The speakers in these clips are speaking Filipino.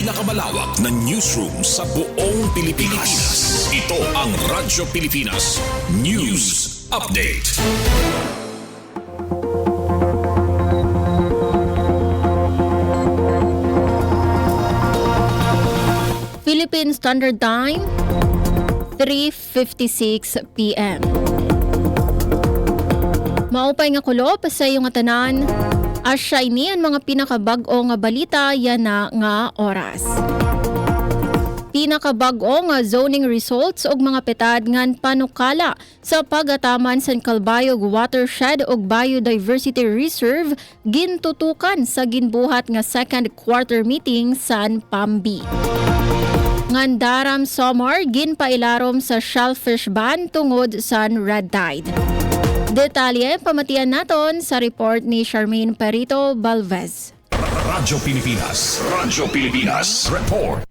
Pinakamalawak na newsroom sa buong Pilipinas. Ito ang Radyo Pilipinas News Update. Philippine Standard Time, 3:56 p.m. Maupay nga kulo sa iyo nga tanan. Asya ini ang mga pinakabag-o nga balita yan na nga oras. Pinakabag-o nga zoning results og mga petad ngan panukala sa pagataman sa Calbayog Watershed ug Biodiversity Reserve gintutukan sa ginbuhat nga second quarter meeting san Pambi. Ngandaram summer ginpailarom sa shellfish ban tungod sa red tide. Detalye pamatian naton sa report ni Charmaine Perito Balvez. Radyo Pilipinas Report.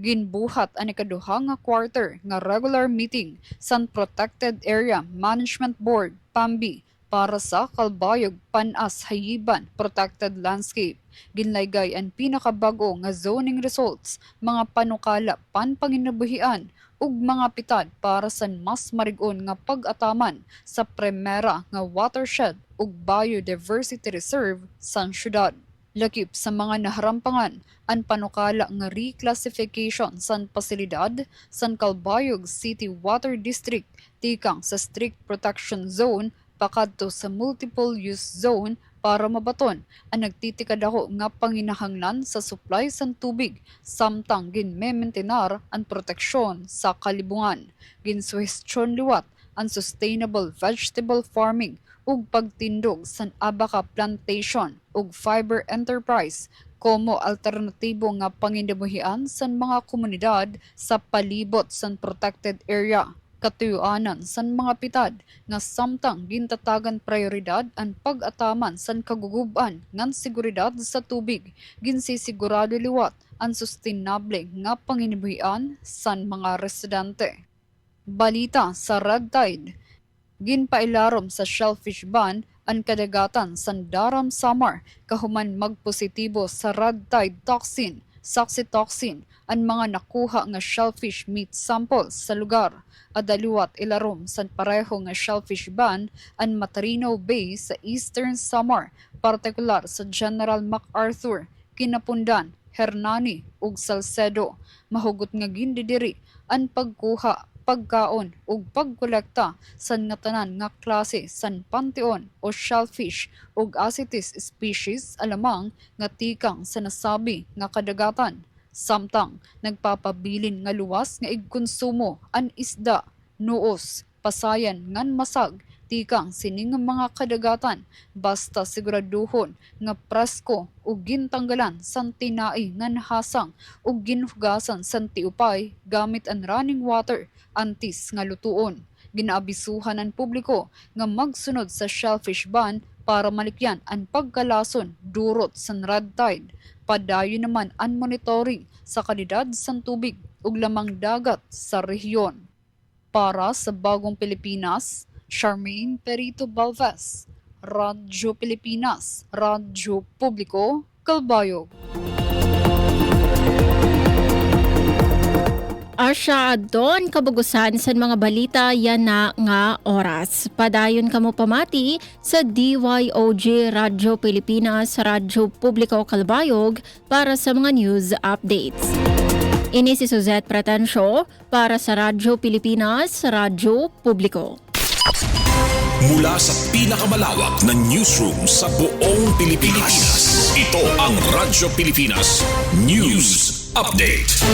Ginbuhat ang ikaduha nga quarter nga regular meeting sa Protected Area Management Board PAMBI para sa Calbayog Panas Hayiban Protected Landscape. Ginlaygay ang pinakabago nga zoning results, mga panukala panpanginabuhian ug mga pitad para sa mas marig-on nga pag-ataman sa primera nga watershed ug biodiversity reserve sa syudad. Lakip sa mga naharampangan ang panukala nga reclassification sa pasilidad sa Calbayog City Water District tikang sa strict protection zone pakadto sa multiple use zone para mabaton ang nagtitikadako nga panginahanglan sa supply sa tubig samtang ginmementenar ang proteksyon sa kalibungan. Ginsuhestyon liwat ang sustainable vegetable farming ug pagtindog sa abaca plantation ug fiber enterprise como alternatibo nga panginabuhian sa mga komunidad sa palibot sa protected area. Katuyuanan san mga pitad nga samtang gintatagan prioridad ang pag-ataman san kaguguban ngan seguridad sa tubig, ginsisigurado liwat ang sustainable nga panginabuhian san mga residente. Balita sa red tide. Ginpailarom sa shellfish ban ang kadagatan sa Daram Samar kahuman magpositibo sa red tide toxin, saxitoxin ang mga nakuha nga shellfish meat samples sa lugar. Adaliwat ilarom sa pareho nga shellfish ban ang Matarino Bay sa Eastern Samar, partikular sa General MacArthur, Kinapundan, Hernani ug Salcedo. Mahugot nga gindidiri ang pagkuha, pagkaon ug pagkolekta sa nga tanan nga klase san panteon o shellfish ug asitis species alamang nga tikang sa nasabi nga kadagatan. Samtang nagpapabilin nga luwas nga igkonsumo ang isda, nuos, pasayan ngan masag tikang sining mga kadagatan basta siguraduhon nga presko ug gintanggalan san tinai ngan hasang ug ginhugasan san tiupay gamit ang running water antis nga lutuon. Ginaabisuhan ang publiko nga magsunod sa shellfish ban para malikyan ang pagkalason durot sa red tide. Padayon naman ang monitoring sa kalidad sa tubig ug lamang dagat sa rehiyon. Para sa Bagong Pilipinas, Charmaine Perito Balvez, Radyo Pilipinas, Radyo Publiko, Calbayog. Asya adon kabagusan sa mga balita yan na nga oras. Padayon kamo pamati sa DYOG Radyo Pilipinas, Radyo Publiko Calbayog para sa mga news updates. Ini si Suzette Pratencio para sa Radyo Pilipinas, Radyo Publiko. Mula sa pinakamalawak na newsroom sa buong Pilipinas. Ito ang Radyo Pilipinas News Update.